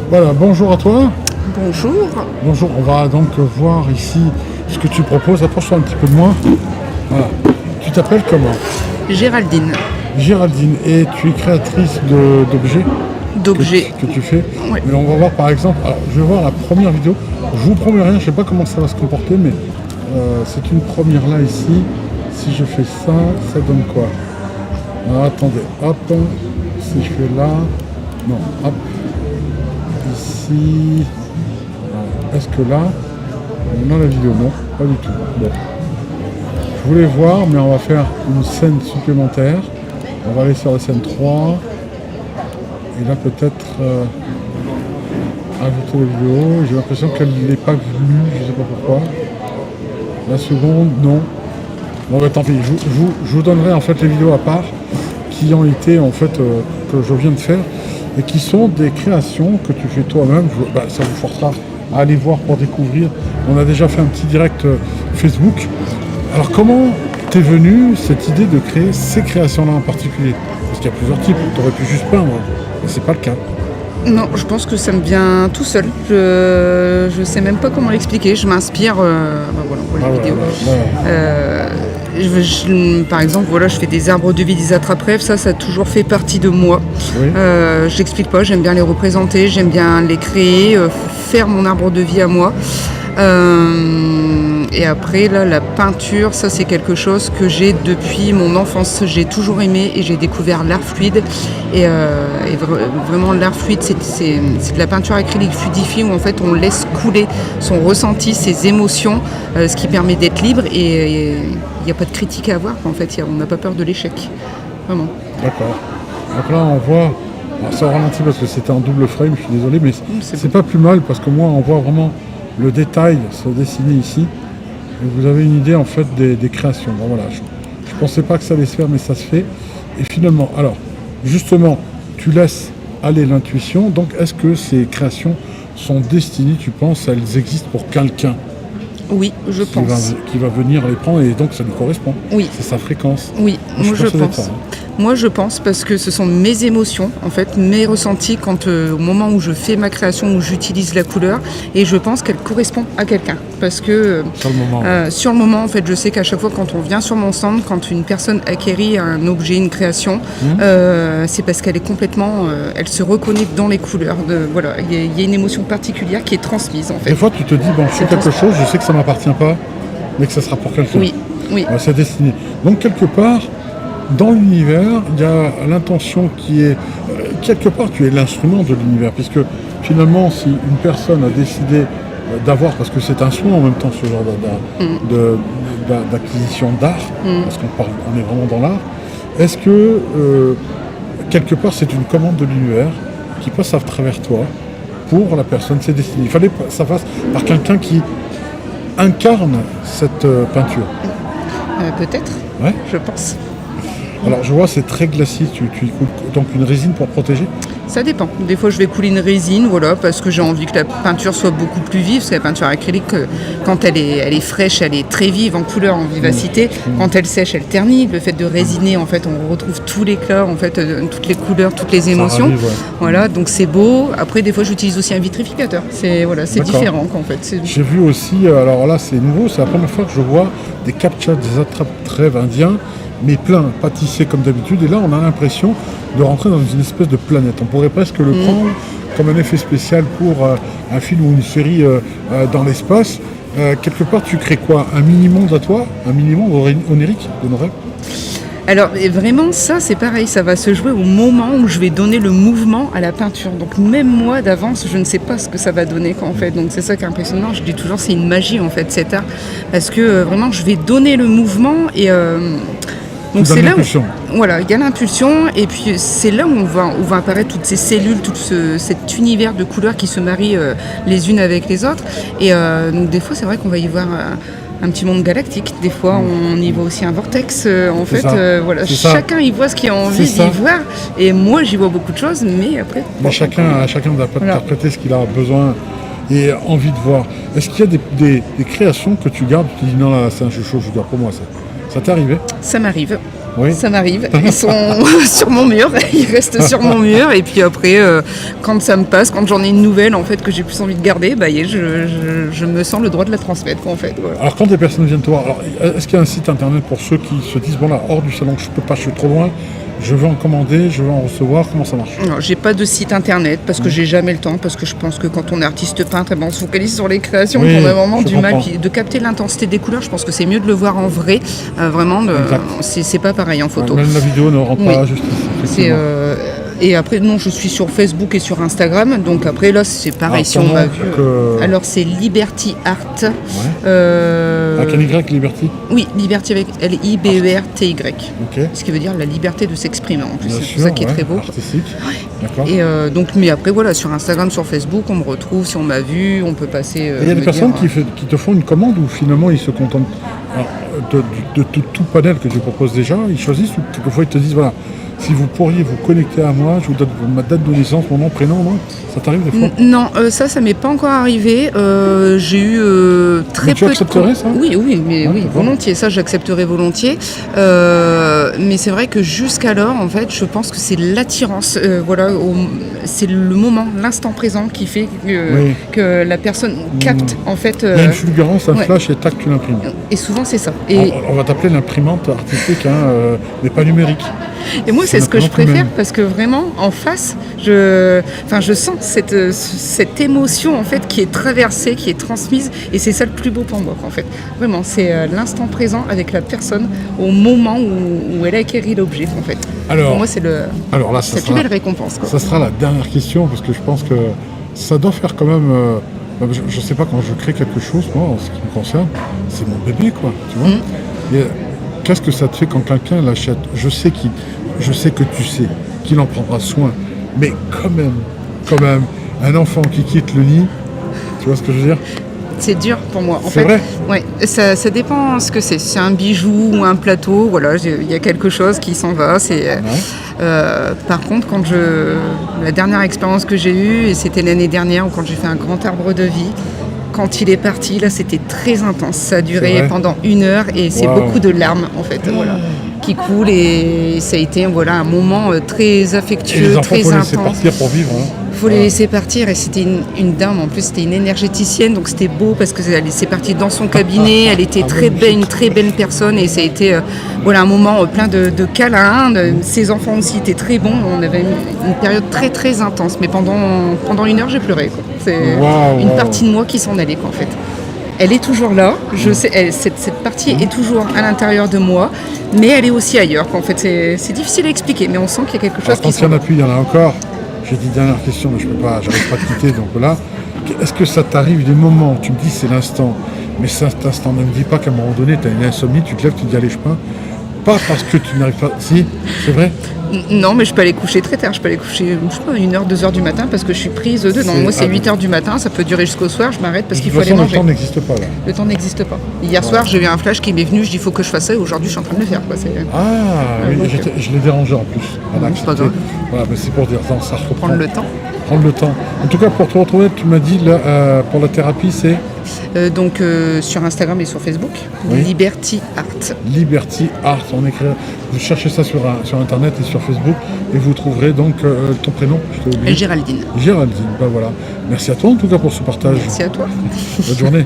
Voilà, bonjour à toi. Bonjour, Bonjour, on va donc voir ici ce que tu proposes. Approche-toi un petit peu de moi. Voilà. Tu t'appelles comment? Géraldine, Géraldine, et tu es créatrice d'objets d'objets. que tu fais. Ouais. Mais on va voir par exemple, alors je vais voir la première vidéo. Je vous promets rien, je sais pas comment ça va se comporter, mais c'est une première là ici. Si je fais ça, ça donne quoi? Alors attendez, hop, si je fais là, non, hop, ici, alors, est-ce que là, on a la vidéo? Non, pas du tout. Bon. Je voulais voir, mais on va faire une scène supplémentaire. On va aller sur la scène 3. Et là peut-être ajouter la vidéo. J'ai l'impression qu'elle n'est pas venue, je ne sais pas pourquoi. La seconde, non. Bon bah tant pis, je vous donnerai en fait les vidéos à part qui ont été en fait que je viens de faire et qui sont des créations que tu fais toi-même. Ça vous forcera à aller voir pour découvrir. On a déjà fait un petit direct Facebook. Alors comment t'es venue cette idée de créer ces créations-là en particulier? Parce qu'il y a plusieurs types, tu aurais pu juste peindre, mais c'est pas le cas. Non, je pense que ça me vient tout seul. Je sais même pas comment l'expliquer. Je m'inspire. Voilà, on voit les vidéos. Par exemple, voilà, je fais des arbres de vie, des attrape-rêves. Ça a toujours fait partie de moi. Oui. Je l'explique pas. J'aime bien les représenter. J'aime bien les créer, faire mon arbre de vie à moi. Et après, là, la peinture, ça c'est quelque chose que j'ai depuis mon enfance. J'ai toujours aimé et j'ai découvert l'art fluide. Vraiment, l'art fluide, c'est de la peinture acrylique fluidifiée où en fait on laisse couler son ressenti, ses émotions, ce qui permet d'être libre et il n'y a pas de critique à avoir. En fait, on n'a pas peur de l'échec. Vraiment. D'accord. Donc là, on voit. Alors, ça ralentit parce que c'était en double frame, je suis désolé, mais c'est pas plus mal parce que moi, on voit vraiment le détail se dessiner ici. Et vous avez une idée en fait des créations. Bon, voilà, je pensais pas que ça allait se faire, mais ça se fait. Et finalement, alors, justement, tu laisses aller l'intuition. Donc, est-ce que ces créations sont destinées, tu penses, elles existent pour quelqu'un? Oui, je pense. Qui va venir les prendre et donc ça lui correspond. Oui. C'est sa fréquence. Oui, moi je pense. Ça, hein. Moi je pense parce que ce sont mes émotions, en fait, mes ressentis au moment où je fais ma création, où j'utilise la couleur, et je pense qu'elle correspond à quelqu'un. Parce que sur le moment, en fait, je sais qu'à chaque fois quand on vient sur mon stand, quand une personne acquérit un objet, une création, c'est parce qu'elle est complètement, elle se reconnaît dans les couleurs. Voilà, il y a une émotion particulière qui est transmise en fait. Des fois tu te dis, bon, je fais quelque chose, je sais que ça m'appartient pas, mais que ça sera pour quelqu'un. Oui. C'est destiné. Donc quelque part, dans l'univers, il y a l'intention qui est... quelque part, tu es l'instrument de l'univers, puisque finalement, si une personne a décidé d'avoir, parce que c'est un soin en même temps, ce genre d'acquisition d'art, parce qu'on est vraiment dans l'art, est-ce que, quelque part, c'est une commande de l'univers qui passe à travers toi pour la personne, c'est destiné. Il fallait que ça passe par quelqu'un qui incarne cette peinture. Peut-être, Ouais. je pense. Alors je vois c'est très glacis, tu coules donc une résine pour protéger? Ça dépend. Des fois je vais couler une résine, voilà, parce que j'ai envie que la peinture soit beaucoup plus vive, parce que la peinture acrylique, quand elle est fraîche, elle est très vive en couleur, en vivacité. Quand elle sèche, elle ternit. Le fait de résiner, en fait, on retrouve tout l'éclat, en fait, toutes les couleurs, toutes les émotions. Ravive, ouais. Voilà, donc c'est beau. Après, des fois j'utilise aussi un vitrificateur. C'est différent, en fait. J'ai vu aussi, alors là c'est nouveau, c'est la première fois que je vois des captchas, des attrape-rêves indiens, mais plein, pas tissés comme d'habitude. Et là, on a l'impression de rentrer dans une espèce de planète. On pourrait presque le prendre comme un effet spécial pour un film ou une série dans l'espace. Quelque part, tu crées quoi? Un mini-monde à toi? Un mini-monde onirique de nos rêves? Alors vraiment ça c'est pareil, ça va se jouer au moment où je vais donner le mouvement à la peinture. Donc même moi d'avance je ne sais pas ce que ça va donner en fait. Donc c'est ça qui est impressionnant, je dis toujours c'est une magie en fait cet art. Parce que vraiment je vais donner le mouvement et donc c'est là où, voilà, il y a l'impulsion et puis c'est là où va apparaître toutes ces cellules, cet univers de couleurs qui se marient les unes avec les autres. Et donc des fois c'est vrai qu'on va y voir un petit monde galactique. Des fois, on y voit aussi un vortex. En fait, voilà, chacun y voit ce qu'il a envie d'y voir. Et moi, j'y vois beaucoup de choses, mais après... Mais chacun doit interpréter ce qu'il a besoin et envie de voir. Est-ce qu'il y a des créations que tu gardes? Tu te dis non, là, c'est un chouchou, je garde pour moi ça. Ça t'est arrivé? Ça m'arrive. Oui. Ça m'arrive. Ils sont sur mon mur. Ils restent sur mon mur. Et puis après, quand ça me passe, quand j'en ai une nouvelle en fait que j'ai plus envie de garder, je me sens le droit de la transmettre en fait. Voilà. Alors quand des personnes viennent te voir, alors, est-ce qu'il y a un site internet pour ceux qui se disent bon là hors du salon je peux pas, je suis trop loin, je veux en commander, je veux en recevoir, comment ça marche? Non, j'ai pas de site internet parce que j'ai jamais le temps, parce que je pense que quand on est artiste peintre, on se focalise sur les créations, Oui, on a vraiment je du mal comprends. de capter l'intensité des couleurs. Je pense que c'est mieux de le voir en vrai, vraiment. C'est pas pareil en photo. Même la vidéo ne rend pas Oui. justice. C'est, effectivement. et après, non, je suis sur Facebook et sur Instagram. Donc après, là, c'est pareil. Alors, Si on ton m'a nom, vu. que- Alors, c'est Liberty Art. Avec un Y, Liberty. Oui, Liberty avec Liberty. Ok. Ce qui veut dire la liberté de s'exprimer en plus. Bien C'est sûr, pour ça qui est ouais, très beau. artistique. D'accord. Et donc, mais après, voilà, sur Instagram, sur Facebook, on me retrouve. Si on m'a vu, on peut passer. Et il y a des me personnes dire, qui te font une commande où finalement ils se contentent alors, de tout panel que je propose déjà, ils choisissent ou quelquefois ils te disent voilà, si vous pourriez vous connecter à moi, je vous donne ma date de naissance, mon nom, prénom, non? Ça t'arrive des fois? Non, ça m'est pas encore arrivé. J'ai eu très Mais tu peu de accepterais ça? Oui, oui, Ouais, oui, d'accord. volontiers. Ça, j'accepterais volontiers. Mais c'est vrai que jusqu'alors, en fait, je pense que c'est l'attirance. C'est le moment, l'instant présent qui fait Oui. que la personne capte, en fait. Il y a une fulgurance, un ouais. flash et tac, tu l'imprimes. Et souvent, c'est ça. Et, On va t'appeler l'imprimante artistique, mais pas numérique. Et moi, c'est ce que je l'imprimante humaine. préfère parce que vraiment, en face, je sens cette émotion en fait qui est traversée, qui est transmise, et c'est ça le plus beau pour moi, en fait. Vraiment, c'est l'instant présent avec la personne au moment où elle a acquéri l'objet, en fait. Alors, pour moi, c'est alors là, la plus belle récompense, quoi. ça sera la dernière question parce que je pense que ça doit faire quand même. Je ne sais pas, quand je crée quelque chose, moi, en ce qui me concerne, c'est mon bébé, quoi. Tu vois. Et, qu'est-ce que ça te fait quand quelqu'un l'achète? Je sais que tu sais qu'il en prendra soin, mais quand même, un enfant qui quitte le nid, tu vois ce que je veux dire? C'est dur pour moi. En C'est fait, vrai? Ouais, ça dépend ce que c'est. Si c'est un bijou ou un plateau, voilà, il y a quelque chose qui s'en va. Par contre, la dernière expérience que j'ai eue, et c'était l'année dernière, ou quand j'ai fait un grand arbre de vie, quand il est parti, là, c'était très intense. Ça a C'est duré vrai. pendant 1 heure et c'est Wow. beaucoup de larmes, en fait, voilà, qui coulent. Et ça a été un moment très Et les affectueux, enfants, très faut les laisser intense. partir pour vivre. Il faut les laisser partir, et c'était une dame, en plus c'était une énergéticienne, donc c'était beau parce qu'elle s'est partie dans son cabinet, elle était très belle, une très belle personne, et ça a été un moment plein de câlins. Ses enfants aussi étaient très bons, on avait une période très très intense, mais pendant 1 heure j'ai pleuré, quoi. C'est Wow, une wow. partie de moi qui s'en allait, quoi, en fait. Elle est toujours là, je sais, cette partie est toujours à l'intérieur de moi, mais elle est aussi ailleurs, quoi. En fait, c'est difficile à expliquer, mais on sent qu'il y a quelque chose Alors, qui quand il y en s'en a va. plus, il y en a encore. J'ai dit dernière question, mais j'arrive pas à te quitter, donc voilà. Est-ce que ça t'arrive des moments où tu me dis c'est l'instant, mais cet instant ne me dis pas qu'à un moment donné, tu as une insomnie, tu te lèves, tu te dis allez, je peins. Pas parce que tu n'arrives pas. Si, c'est vrai. Non, mais je peux aller coucher très tard. Je peux aller coucher, je sais pas, 1h, 2h du matin parce que je suis prise dedans. Moi, c'est 8h du matin. Ça peut durer jusqu'au soir. Je m'arrête parce qu'il faut aller Le manger. temps n'existe pas là. Le temps n'existe pas. Hier soir, j'ai eu un flash qui m'est venu. Je dis, il faut que je fasse ça. Et aujourd'hui, je suis en train de le faire, quoi. Ah, oui, donc, je l'ai dérangé en plus. Voilà, c'est pas accepté. grave. Voilà, mais c'est pour dire, attends, ça reprend. Prendre le temps. Prendre le temps. En tout cas, pour te retrouver, tu m'as dit là, pour la thérapie, c'est Sur Instagram et sur Facebook, Oui. Liberty Art. Liberty Art. Vous cherchez ça sur Internet et sur Facebook et vous trouverez donc ton prénom. Je t'ai oublié. Géraldine. Géraldine. Ben voilà. Merci à toi en tout cas pour ce partage. Merci à toi. Bonne journée.